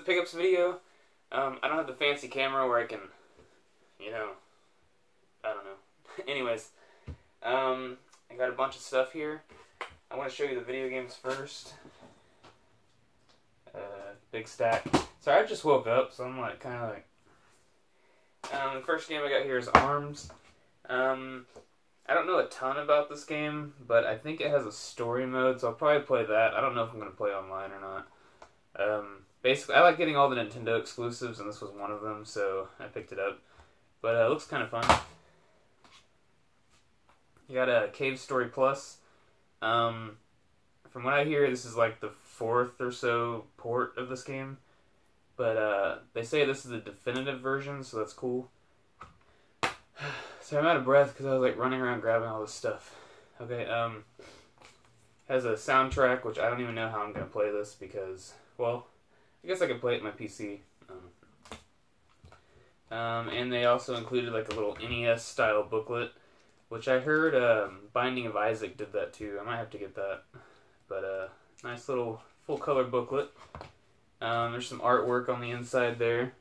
a pickups video. I don't have the fancy camera where I can, I don't know. Anyways, I got a bunch of stuff here. I want to show you the video games first. Big stack. Sorry, I just woke up, so I'm like kind of like. The first game I got here is Arms. I don't know a ton about this game, but I think it has a story mode, so I'll probably play that. I don't know if I'm going to play online or not. Basically, I like getting all the Nintendo exclusives, and this was one of them, so I picked it up. But it looks kind of fun. You got a Cave Story Plus. From what I hear, this is like the 4th or so port of this game. But they say this is the definitive version, so that's cool. So I'm out of breath because I was like running around grabbing all this stuff. Okay, has a soundtrack, which I don't even know how I'm going to play this because, well, I guess I could play it on my PC. And they also included like a little NES style booklet, which I heard Binding of Isaac did that too. I might have to get that. But nice little full color booklet. There's some artwork on the inside there.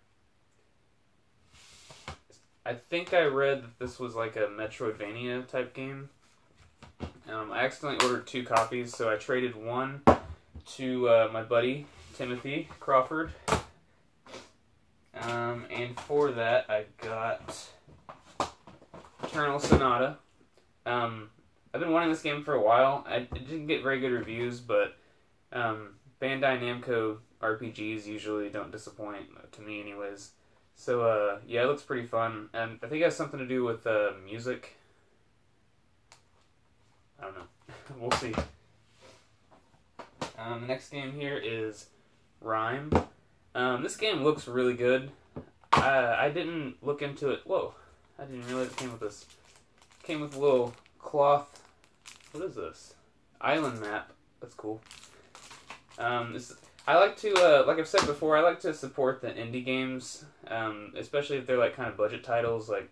I think I read that this was like a Metroidvania type game. I accidentally ordered 2 copies, so I traded one to my buddy, Timothy Crawford. And for that, I got Eternal Sonata. I've been wanting this game for a while. It didn't get very good reviews, but Bandai Namco RPGs usually don't disappoint, to me anyways. So, yeah, it looks pretty fun, and I think it has something to do with music. I don't know. We'll see. The next game here is Rime. This game looks really good. I didn't look into it. Whoa. I didn't realize it came with this. It came with a little cloth. What is this? Island map. That's cool. I like to, like I've said before, I like to support the indie games, especially if they're like kind of budget titles, like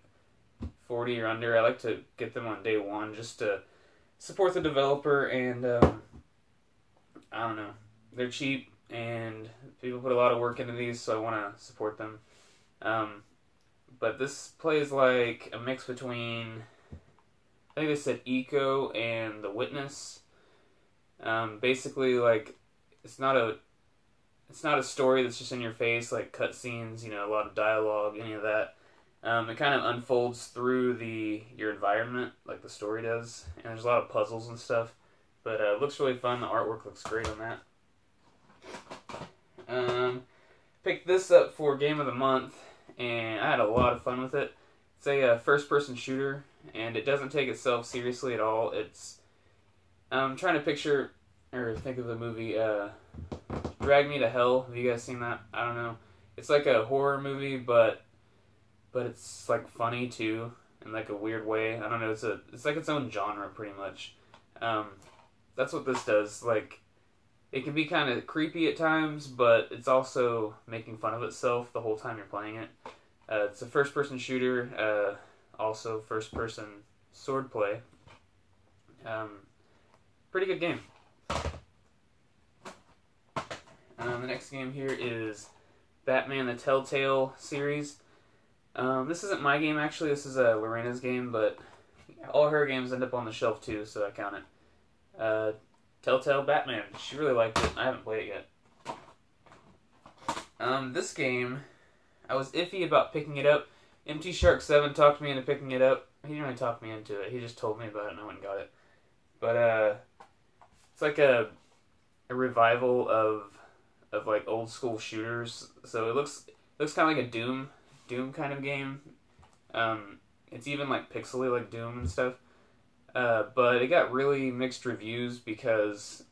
40 or under. I like to get them on day one just to support the developer, and I don't know, they're cheap and people put a lot of work into these, so I want to support them. But this plays like a mix between, I think they said Eco and The Witness. Basically, like, it's not a story that's just in your face, like cutscenes, a lot of dialogue, any of that. It kind of unfolds through your environment, like the story does, and there's a lot of puzzles and stuff. But it looks really fun. The artwork looks great on that. Picked this up for Game of the Month, and I had a lot of fun with it. It's a first-person shooter, and it doesn't take itself seriously at all. It's I'm trying to picture or think of the movie Drag Me to Hell. Have you guys seen that? I don't know. It's like a horror movie, but it's like funny too, in like a weird way. I don't know. It's like its own genre pretty much. That's what this does. Like, it can be kind of creepy at times, but it's also making fun of itself the whole time you're playing it. It's a first-person shooter, also first-person sword play. Pretty good game. The next game here is Batman the Telltale series. This isn't my game, actually. This is Lorena's game, but all her games end up on the shelf, too, so I count it. Telltale Batman. She really liked it. I haven't played it yet. This game, I was iffy about picking it up. MT Shark 7 talked me into picking it up. He didn't really talk me into it. He just told me about it, and I went and got it. But, it's like a revival of like old school shooters. So it looks kind of like a Doom kind of game. It's even like pixely like Doom and stuff. But it got really mixed reviews because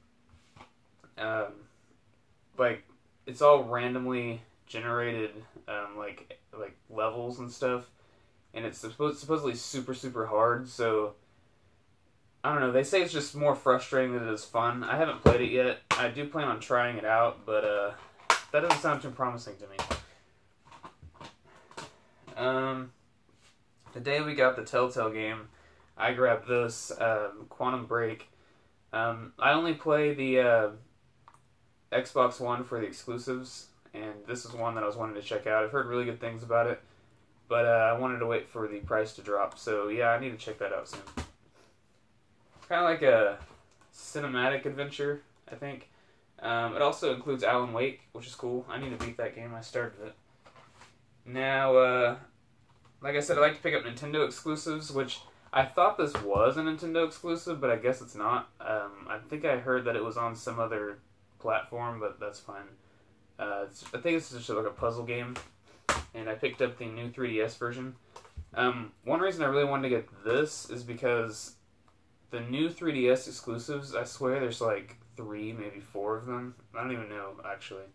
like it's all randomly generated like levels and stuff, and it's supposedly super hard. So I don't know. They say it's just more frustrating than it is fun. I haven't played it yet. I do plan on trying it out, but that doesn't sound too promising to me. Today we got the Telltale game. I grabbed this, Quantum Break. I only play the Xbox One for the exclusives, and this is one that I was wanting to check out. I've heard really good things about it, but I wanted to wait for the price to drop. So yeah, I need to check that out soon. Kind of like a cinematic adventure, I think. It also includes Alan Wake, which is cool. I need to beat that game. I started it. Now, like I said, I like to pick up Nintendo exclusives, which I thought this was a Nintendo exclusive, but I guess it's not. I think I heard that it was on some other platform, but that's fine. I think it's just like a puzzle game, and I picked up the new 3DS version. One reason I really wanted to get this is because the new 3DS exclusives, I swear there's like 3, maybe 4 of them. I don't even know, actually.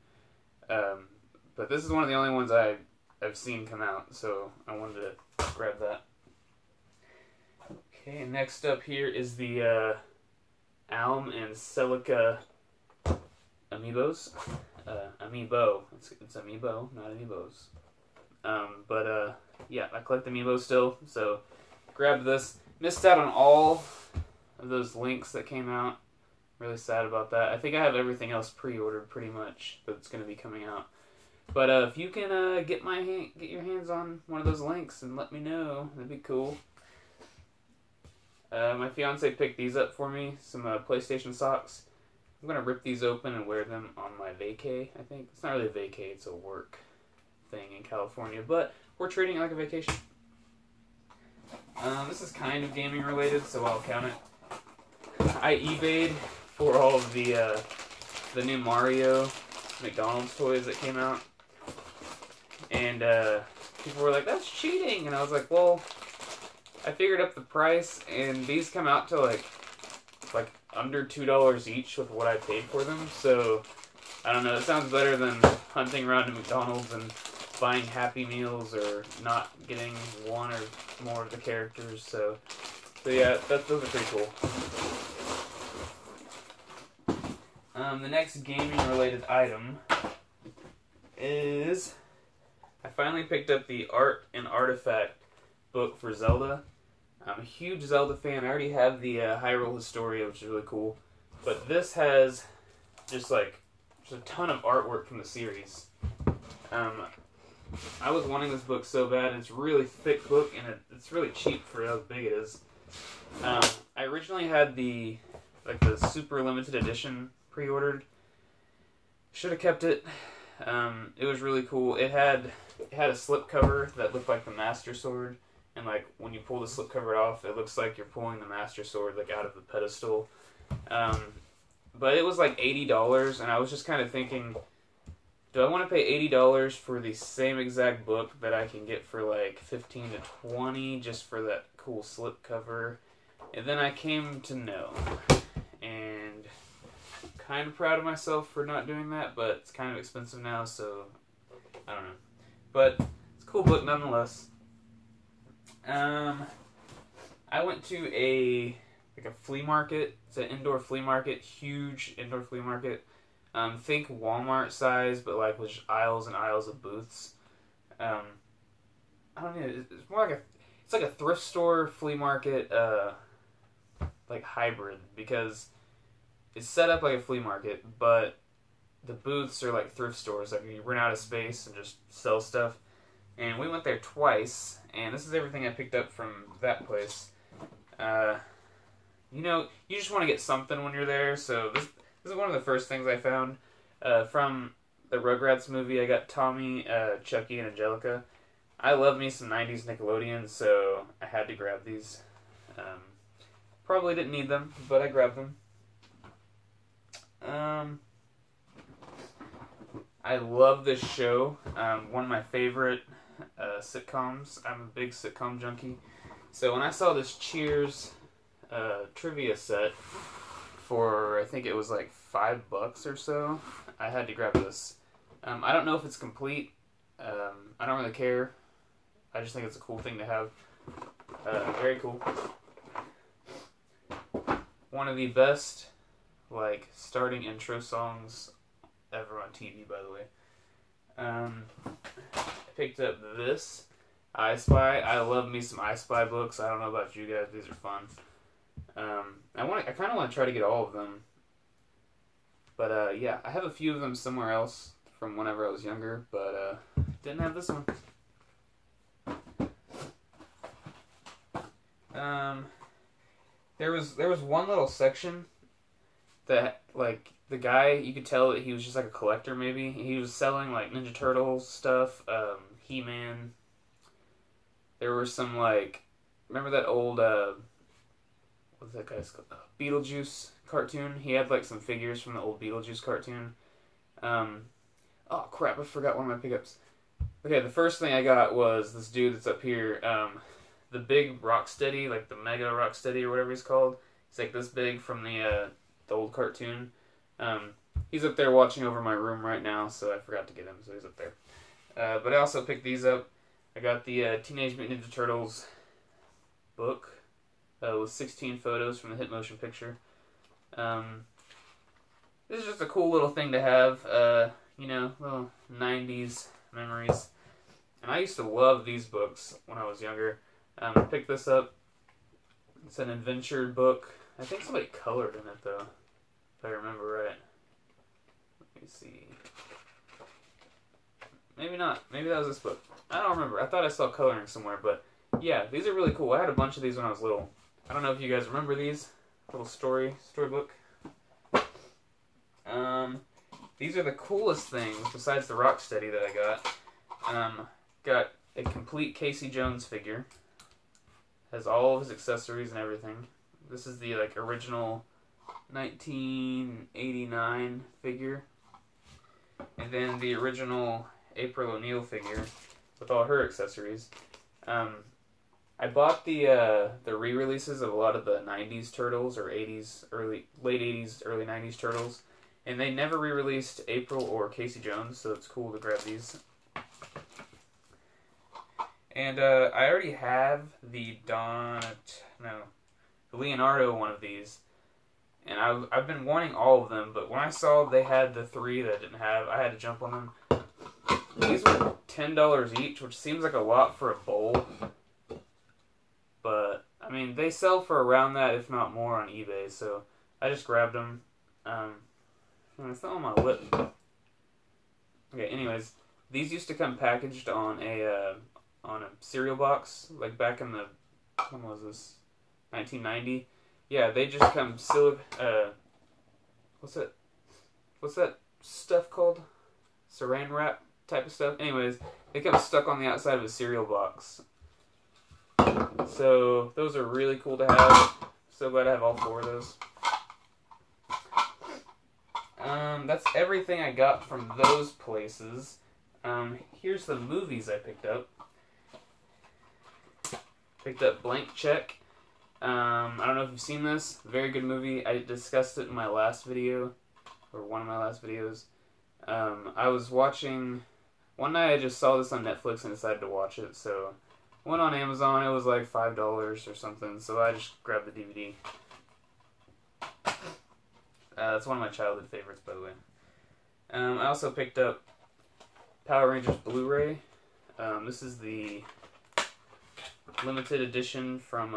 But this is one of the only ones I've seen come out, so I wanted to grab that. Okay, next up here is the Alm and Celica Amiibos. Amiibo. It's Amiibo, not Amiibos. Yeah, I collect Amiibo still, so grab this. Missed out on all of those links that came out. Really sad about that. I think I have everything else pre-ordered pretty much that's going to be coming out. But if you can get your hands on one of those links and let me know, that'd be cool. My fiance picked these up for me, some PlayStation socks. I'm going to rip these open and wear them on my vacay, I think. It's not really a vacay, it's a work thing in California, but we're treating it like a vacation. This is kind of gaming related, so I'll count it. I eBayed for all of the new Mario McDonald's toys that came out. And people were like, that's cheating! And I was like, well, I figured up the price, and these come out to like under $2 each with what I paid for them. So, I don't know, it sounds better than hunting around to McDonald's and buying Happy Meals or not getting one or more of the characters. So yeah, those are pretty cool. The next gaming-related item is I finally picked up the Art and Artifact book for Zelda. I'm a huge Zelda fan. I already have the Hyrule Historia, which is really cool. But this has just a ton of artwork from the series. I was wanting this book so bad. It's a really thick book, and it's really cheap for how big it is. I originally had the super limited edition pre-ordered. Should have kept it. It was really cool. It had a slipcover that looked like the Master Sword, and when you pull the slipcover off, it looks like you're pulling the Master Sword out of the pedestal. But it was like $80, and I was just kind of thinking, do I want to pay $80 for the same exact book that I can get for like $15 to $20 just for that cool slipcover? And then I came to know, and I'm kind of proud of myself for not doing that, but it's kind of expensive now, so I don't know. But it's a cool book nonetheless. I went to a flea market. It's an indoor flea market, huge indoor flea market. Think Walmart size, but with aisles and aisles of booths. I don't know. It's more like a thrift store flea market, hybrid, because it's set up like a flea market, but the booths are like thrift stores. You rent out of space and just sell stuff. And we went there twice, and this is everything I picked up from that place. You just want to get something when you're there, so this is one of the first things I found. From the Rugrats movie, I got Tommy, Chucky, and Angelica. I love me some 90s Nickelodeon, so I had to grab these. Probably didn't need them, but I grabbed them. I love this show. One of my favorite sitcoms. I'm a big sitcom junkie. So when I saw this Cheers trivia set for, I think it was like $5 or so, I had to grab this. I don't know if it's complete. I don't really care. I just think it's a cool thing to have. Very cool. One of the best starting intro songs ever on TV, by the way. I picked up this I Spy. I love me some I Spy books. I don't know about you guys. These are fun. I kind of want to try to get all of them. But yeah, I have a few of them somewhere else from whenever I was younger, but didn't have this one. There was one little section that, like, the guy, you could tell that he was just like a collector. Maybe he was selling like Ninja Turtles stuff, He-Man. There were some, like, remember that old what's that guy's called? Beetlejuice cartoon. He had like some figures from the old Beetlejuice cartoon. Oh crap, I forgot one of my pickups. Okay, the first thing I got was this dude that's up here, the big Rocksteady, like the Mega Rocksteady or whatever he's called. He's like this big from the old cartoon. He's up there watching over my room right now, so I forgot to get him, so he's up there. But I also picked these up. I got the Teenage Mutant Ninja Turtles book with 16 photos from the Hit Motion picture. This is just a cool little thing to have, you know, little 90s memories. And I used to love these books when I was younger. I picked this up. It's an adventure book. I think somebody colored in it, though, if I remember right. Let me see. Maybe not. Maybe that was this book. I don't remember. I thought I saw coloring somewhere, but yeah, these are really cool. I had a bunch of these when I was little. I don't know if you guys remember these. Little storybook. These are the coolest things besides the Rocksteady that I got. Got a complete Casey Jones figure. Has all of his accessories and everything. This is the like original 1989 figure. And then the original April O'Neil figure with all her accessories. I bought the re-releases of a lot of the 90s Turtles or late 80s, early 90s Turtles. And they never re-released April or Casey Jones, so it's cool to grab these. And I already have the Leonardo one of these. And I've been wanting all of them, but when I saw they had the three that I didn't have, I had to jump on them. These were $10 each, which seems like a lot for a bowl. But, I mean, they sell for around that, if not more, on eBay, so I just grabbed them. It's not on my lip. Okay, anyways, these used to come packaged on a cereal box, like back in the, when was this, 1990? Yeah, they just come what's that stuff called? Saran wrap type of stuff. Anyways, they come stuck on the outside of a cereal box. So, those are really cool to have. So glad I have all four of those. That's everything I got from those places. Here's the movies I picked up. Picked up Blank Check. I don't know if you've seen this. Very good movie. I discussed it in my last video, or one of my last videos. I was watching, one night I just saw this on Netflix and decided to watch it, so went on Amazon. It was like $5 or something, so I just grabbed the DVD. That's one of my childhood favorites, by the way. I also picked up Power Rangers Blu-ray. This is the limited edition from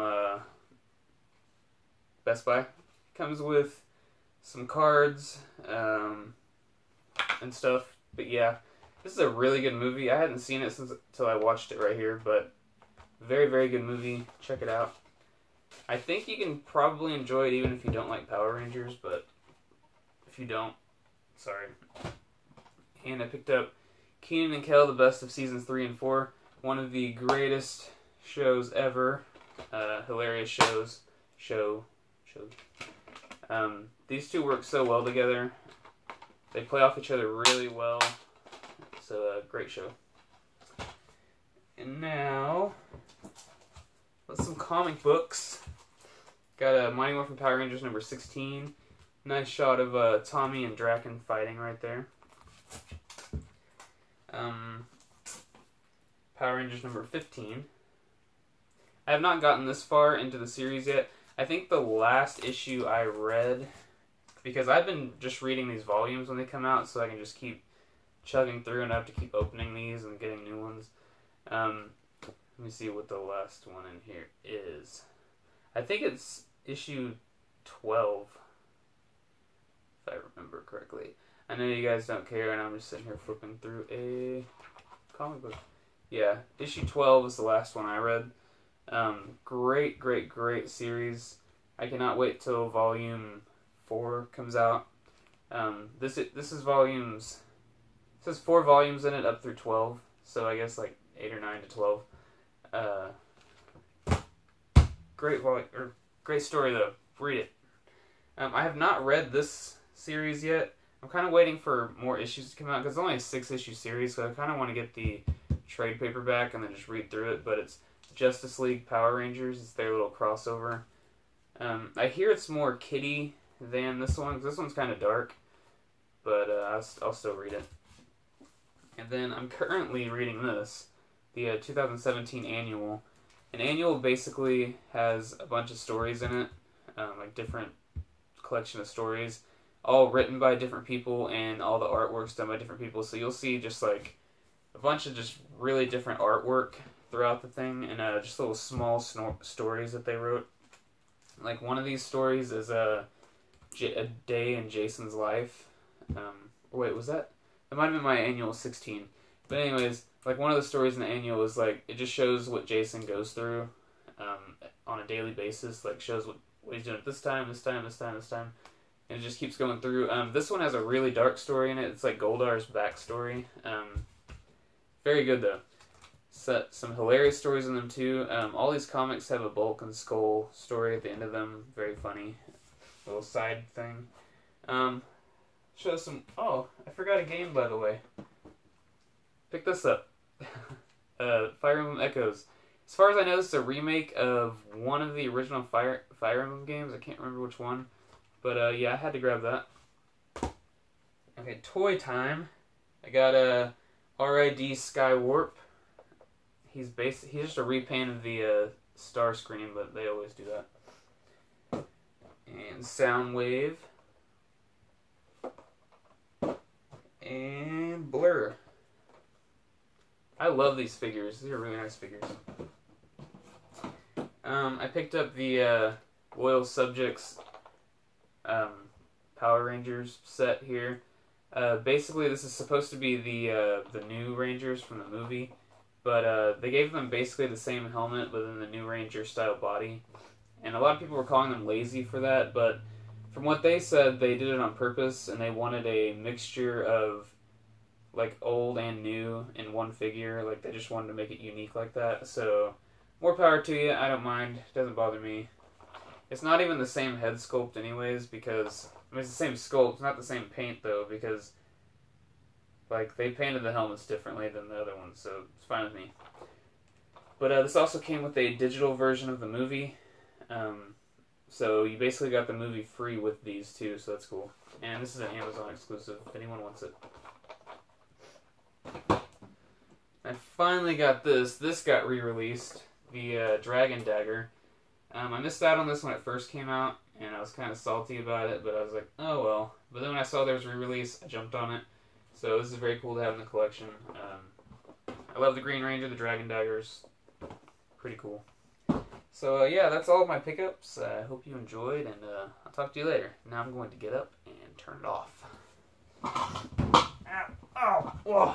Best Buy. Comes with some cards and stuff. But yeah, this is a really good movie. I hadn't seen it until I watched it right here, but very, very good movie. Check it out. I think you can probably enjoy it even if you don't like Power Rangers, but if you don't, sorry. And I picked up Kenan and Kel, the best of seasons 3 and 4. One of the greatest shows ever. Hilarious shows. These two work so well together. They play off each other really well. It's a great show. And now, let's some comic books. Got a Mighty Morphin Power Rangers number 16. Nice shot of Tommy and Draken fighting right there. Power Rangers number 15. I have not gotten this far into the series yet. I think the last issue I read, because I've been just reading these volumes when they come out, so I can just keep chugging through and I have to keep opening these and getting new ones. Let me see what the last one in here is. I think it's issue 12, if I remember correctly. I know you guys don't care, and I'm just sitting here flipping through a comic book. Yeah, issue 12 is the last one I read. Great, great, great series. I cannot wait till volume 4 comes out. This is volumes. It says 4 volumes in it up through 12, so I guess like 8 or 9 to 12. Great story though. Read it. I have not read this series yet. I'm kind of waiting for more issues to come out because it's only a 6-issue series, so I kind of want to get the trade paperback and then just read through it. But it's Justice League Power Rangers. It's their little crossover. I hear it's more kiddie than this one because this one's kind of dark, but I'll still read it. And then I'm currently reading this, the 2017 annual. An annual basically has a bunch of stories in it, like different collection of stories, all written by different people and all the artwork's done by different people. So you'll see just like a bunch of just really different artwork throughout the thing, and just little small stories that they wrote. Like one of these stories is a day in Jason's life. Wait, was that? That might have been my annual 16. But anyways, like one of the stories in the annual is like it just shows what Jason goes through on a daily basis. Like shows what he's doing at this time, and it just keeps going through. This one has a really dark story in it. It's like Goldar's backstory. Very good though. Some hilarious stories in them too. All these comics have a Bulk and Skull story at the end of them. Very funny. Little side thing. Show some... Oh, I forgot a game, by the way. Pick this up. Fire Emblem Echoes. As far as I know, this is a remake of one of the original Fire Emblem games. I can't remember which one. But, yeah, I had to grab that. Okay, toy time. I got a RID Skywarp. He's just a repaint of the star screen, but they always do that. And Soundwave. And Blur. I love these figures. These are really nice figures. I picked up the Loyal Subjects Power Rangers set here. Basically, this is supposed to be the new Rangers from the movie, but they gave them basically the same helmet, but in the new Ranger style body. And a lot of people were calling them lazy for that, but from what they said, they did it on purpose, and they wanted a mixture of like old and new in one figure. Like they just wanted to make it unique like that. So more power to you. I don't mind. It doesn't bother me. It's not even the same head sculpt anyways, because I mean it's the same sculpt, not the same paint though, because like they painted the helmets differently than the other ones, so it's fine with me. But this also came with a digital version of the movie. So you basically got the movie free with these too, so that's cool. And this is an Amazon exclusive if anyone wants it. I finally got this. This got re-released, the Dragon Dagger. I missed out on this when it first came out, and I was kind of salty about it, but I was like, oh well. But then when I saw there was re-release, I jumped on it. So this is very cool to have in the collection. I love the Green Ranger, the Dragon Daggers. Pretty cool. So yeah, that's all of my pickups. I hope you enjoyed, and I'll talk to you later. Now I'm going to get up and turn it off. Ow! Ow! Whoa!